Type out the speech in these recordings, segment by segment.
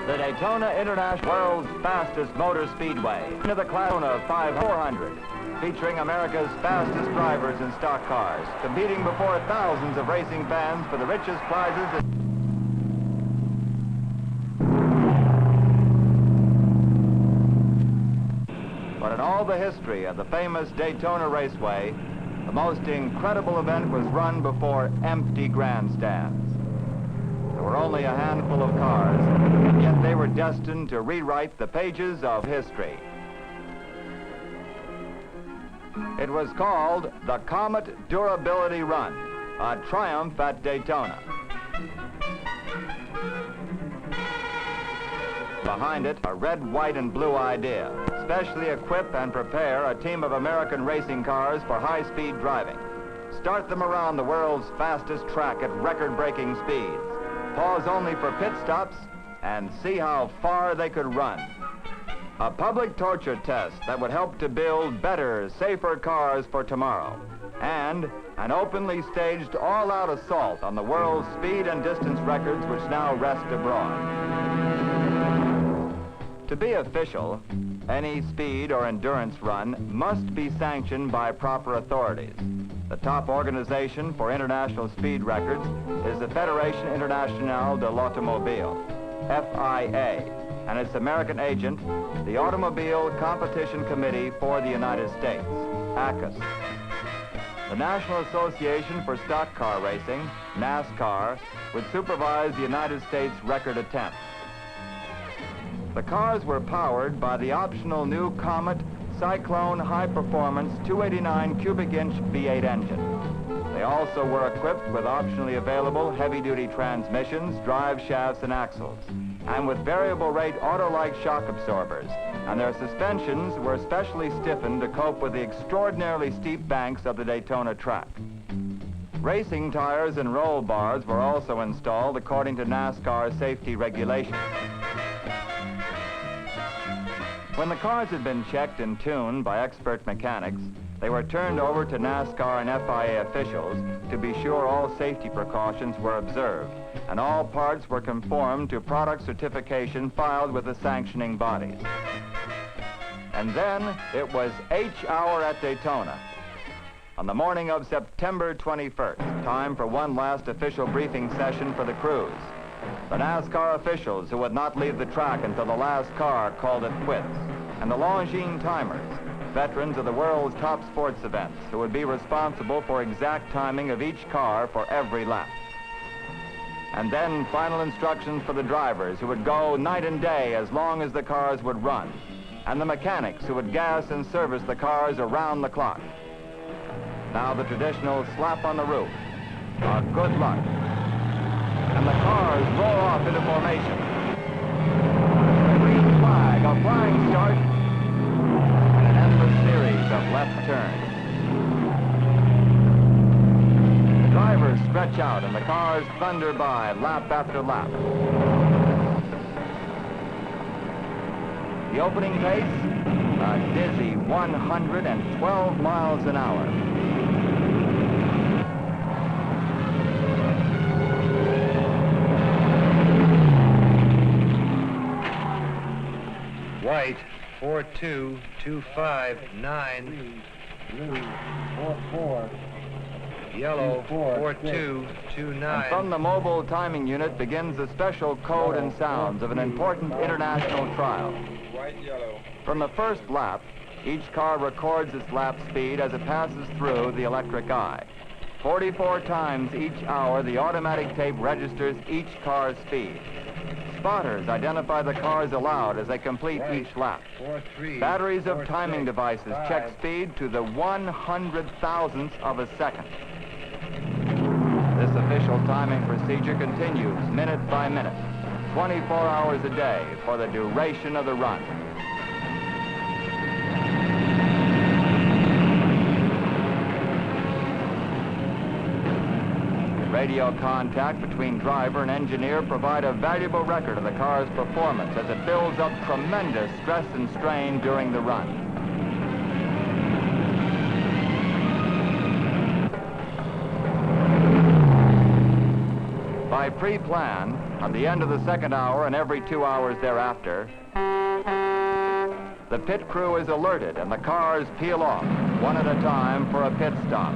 The Daytona International, world's fastest motor speedway, into the class of 400, featuring America's fastest drivers in stock cars, competing before thousands of racing fans for the richest prizes. But in all the history of the famous Daytona Raceway, the most incredible event was run before empty grandstands. There were only a handful of cars, and yet they were destined to rewrite the pages of history. It was called the Comet Durability Run, a triumph at Daytona. Behind it, a red, white, and blue idea. Specially equip and prepare a team of American racing cars for high-speed driving. Start them around the world's fastest track at record-breaking speeds. Pause only for pit stops and see how far they could run. A public torture test that would help to build better, safer cars for tomorrow. And an openly staged all-out assault on the world's speed and distance records which now rest abroad. To be official, any speed or endurance run must be sanctioned by proper authorities. The top organization for international speed records is the Fédération Internationale de l'Automobile, FIA, and its American agent, the Automobile Competition Committee for the United States, ACUS. The National Association for Stock Car Racing, NASCAR, would supervise the United States record attempts. The cars were powered by the optional new Comet Cyclone High Performance 289 cubic inch V8 engine. They also were equipped with optionally available heavy-duty transmissions, drive shafts, and axles, and with variable rate auto-like shock absorbers, and their suspensions were specially stiffened to cope with the extraordinarily steep banks of the Daytona track. Racing tires and roll bars were also installed according to NASCAR safety regulations. When the cars had been checked and tuned by expert mechanics, they were turned over to NASCAR and FIA officials to be sure all safety precautions were observed and all parts were conformed to product certification filed with the sanctioning bodies. And then it was H-hour at Daytona. On the morning of September 21st, time for one last official briefing session for the crews. The NASCAR officials who would not leave the track until the last car called it quits, and the Longines timers, veterans of the world's top sports events, who would be responsible for exact timing of each car for every lap. And then final instructions for the drivers who would go night and day as long as the cars would run, and the mechanics who would gas and service the cars around the clock. Now the traditional slap on the roof, a good luck. And the cars roll off into formation. The green flag, a flying start, and an endless series of left turns. The drivers stretch out and the cars thunder by lap after lap. The opening pace, a dizzy 112 miles an hour. White, 42259. Blue, 44. Yellow, 4229. 4229. And from the mobile timing unit begins the special code and sounds of an important international trial. White, yellow. From the first lap, each car records its lap speed as it passes through the electric eye. 44 times each hour, the automatic tape registers each car's speed. Spotters identify the cars aloud as they complete each lap. 43. Batteries of timing devices check speed to the 100,000th of a second. This official timing procedure continues minute by minute, 24 hours a day for the duration of the run. Radio contact between driver and engineer provide a valuable record of the car's performance as it builds up tremendous stress and strain during the run. By by pre-plan, at the end of the second hour and every 2 hours thereafter, the pit crew is alerted and the cars peel off, one at a time, for a pit stop.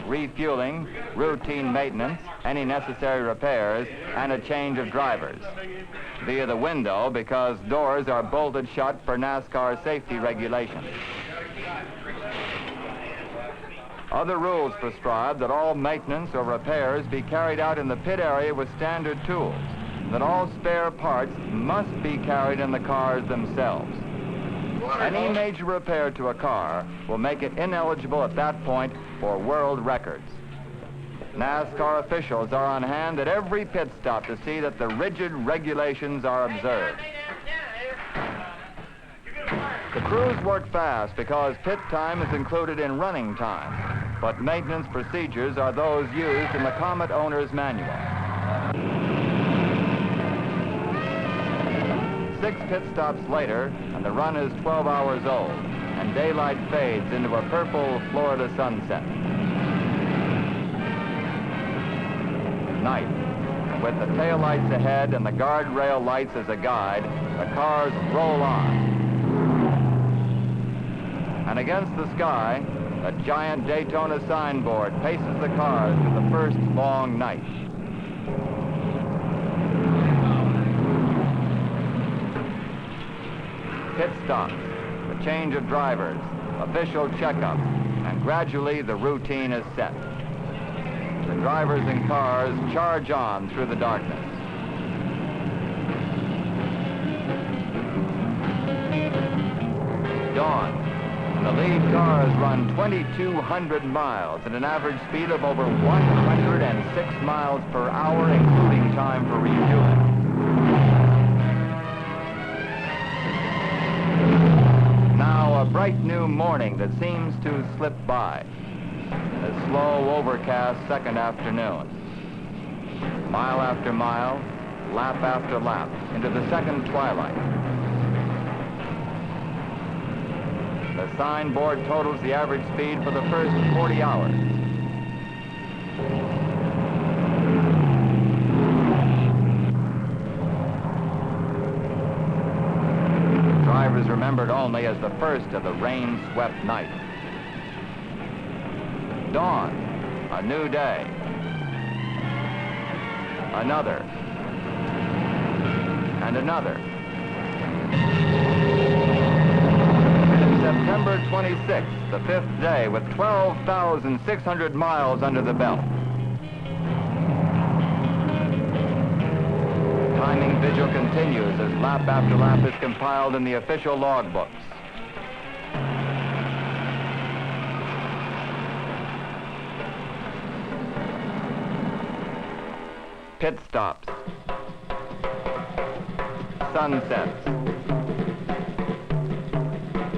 Refueling, routine maintenance, any necessary repairs, and a change of drivers. Via the window, because doors are bolted shut for NASCAR safety regulations. Other rules prescribe that all maintenance or repairs be carried out in the pit area with standard tools, that all spare parts must be carried in the cars themselves. Any major repair to a car will make it ineligible at that point for world records. NASCAR officials are on hand at every pit stop to see that the rigid regulations are observed. The crews work fast because pit time is included in running time, but maintenance procedures are those used in the Comet owner's manual. 6 pit stops later, and the run is 12 hours old, and daylight fades into a purple Florida sunset. Night. With the taillights ahead and the guardrail lights as a guide, the cars roll on. And against the sky, a giant Daytona signboard paces the cars through the first long night. Pit stops, the change of drivers, official checkup, and gradually the routine is set. The drivers and cars charge on through the darkness. Dawn, and the lead cars run 2,200 miles at an average speed of over 106 miles per hour, including time for refueling. Now a bright new morning that seems to slip by. A slow, overcast second afternoon. Mile after mile, lap after lap, into the second twilight. The signboard totals the average speed for the first 40 hours. Drivers remembered only as the first of the rain-swept night. Dawn, a new day. Another. And another. And September 26th, the 5th day, with 12,600 miles under the belt. Timing vigil continues as lap after lap is compiled in the official logbooks. Pit stops. Sunsets.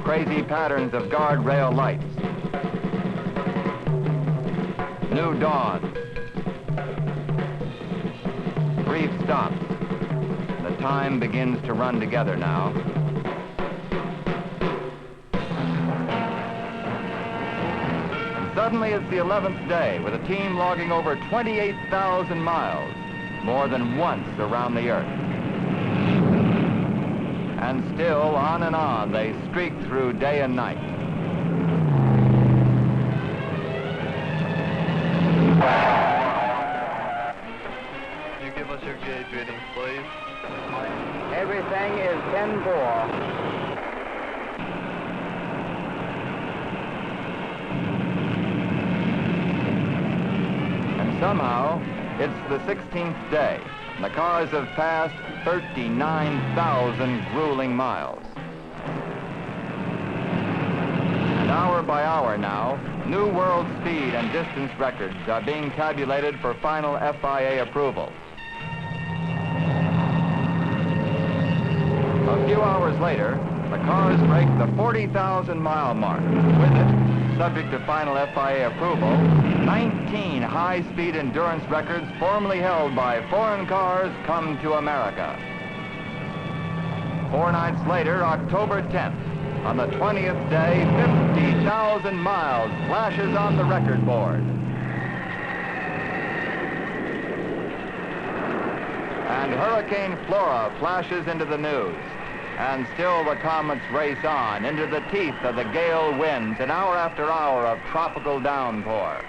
Crazy patterns of guardrail lights. New dawn. Brief stops. The time begins to run together now. And suddenly it's the 11th day, with a team logging over 28,000 miles, more than once around the Earth. And still, on and on, they streak through day and night. Can you give us your gauge readings, please? Everything is 10-4. And somehow, it's the 16th day, and the cars have passed 39,000 grueling miles. And hour by hour now, new world speed and distance records are being tabulated for final FIA approval. A few hours later, the cars break the 40,000 mile mark. With it, subject to final FIA approval, 19 high-speed endurance records formerly held by foreign cars come to America. 4 nights later, October 10th, on the 20th day, 50,000 miles flashes on the record board. And Hurricane Flora flashes into the news. And still the comets race on into the teeth of the gale winds, an hour after hour of tropical downpour.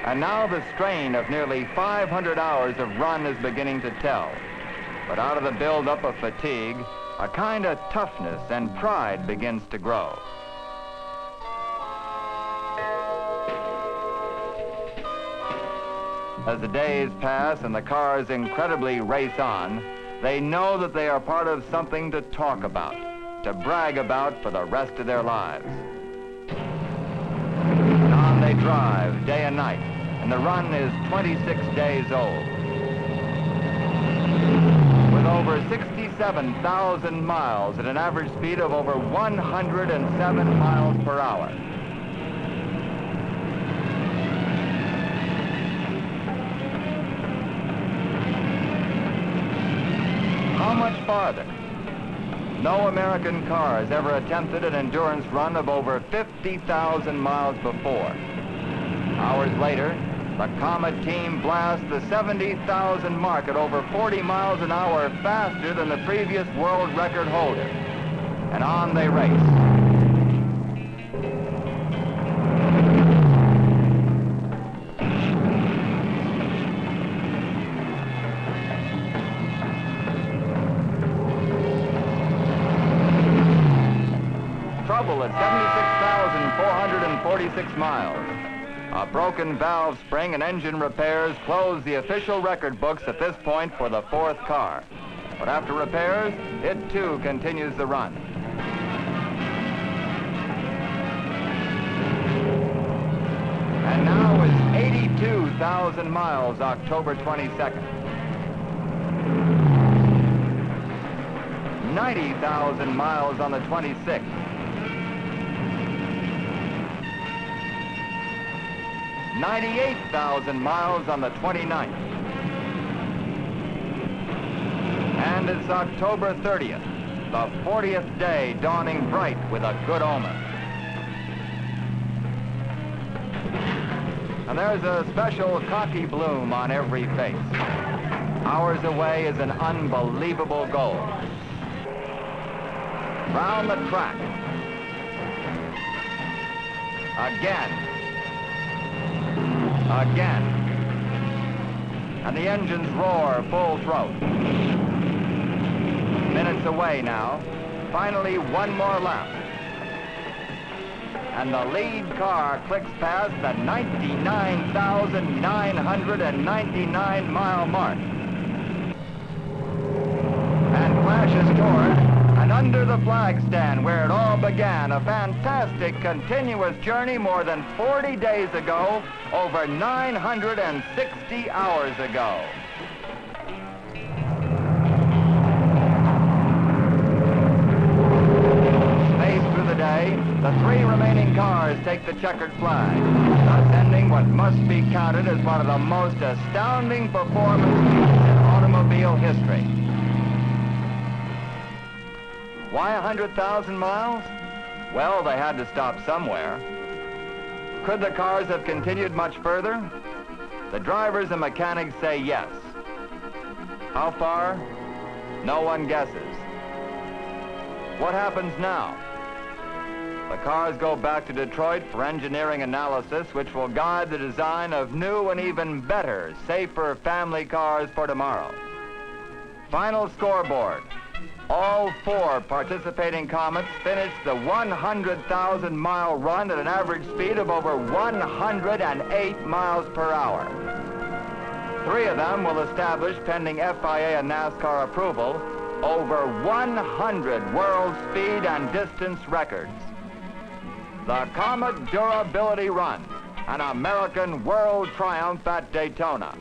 And now the strain of nearly 500 hours of run is beginning to tell. But out of the buildup of fatigue, a kind of toughness and pride begins to grow. As the days pass and the cars incredibly race on, they know that they are part of something to talk about, to brag about for the rest of their lives. And on they drive day and night, and the run is 26 days old. With over 67,000 miles at an average speed of over 107 miles per hour. How much farther? No American car has ever attempted an endurance run of over 50,000 miles before. Hours later, the Comet team blasts the 70,000 mark at over 40 miles an hour faster than the previous world record holder. And on they race. Trouble at 76,446 miles. A broken valve spring and engine repairs close the official record books at this point for the fourth car. But after repairs, it too continues the run. And now is 82,000 miles, October 22nd. 90,000 miles on the 26th. 98,000 miles on the 29th. And it's October 30th, the 40th day dawning bright with a good omen. And there's a special cocky bloom on every face. Hours away is an unbelievable goal. Round the track. Again. Again. And the engines roar full throat. Minutes away now. Finally, one more lap. And the lead car clicks past the 99,999 mile mark. And flashes toward and under the flag stand where it all began, a fantastic continuous journey more than 40 days ago, over 960 hours ago. Spaced through the day, the three remaining cars take the checkered flag, thus ending what must be counted as one of the most astounding performances in automobile history. Why 100,000 miles? Well, they had to stop somewhere. Could the cars have continued much further? The drivers and mechanics say yes. How far? No one guesses. What happens now? The cars go back to Detroit for engineering analysis, which will guide the design of new and even better, safer family cars for tomorrow. Final scoreboard. All four participating comets finished the 100,000-mile run at an average speed of over 108 miles per hour. Three of them will establish, pending FIA and NASCAR approval, over 100 world speed and distance records. The Comet Durability Run, an American world triumph at Daytona.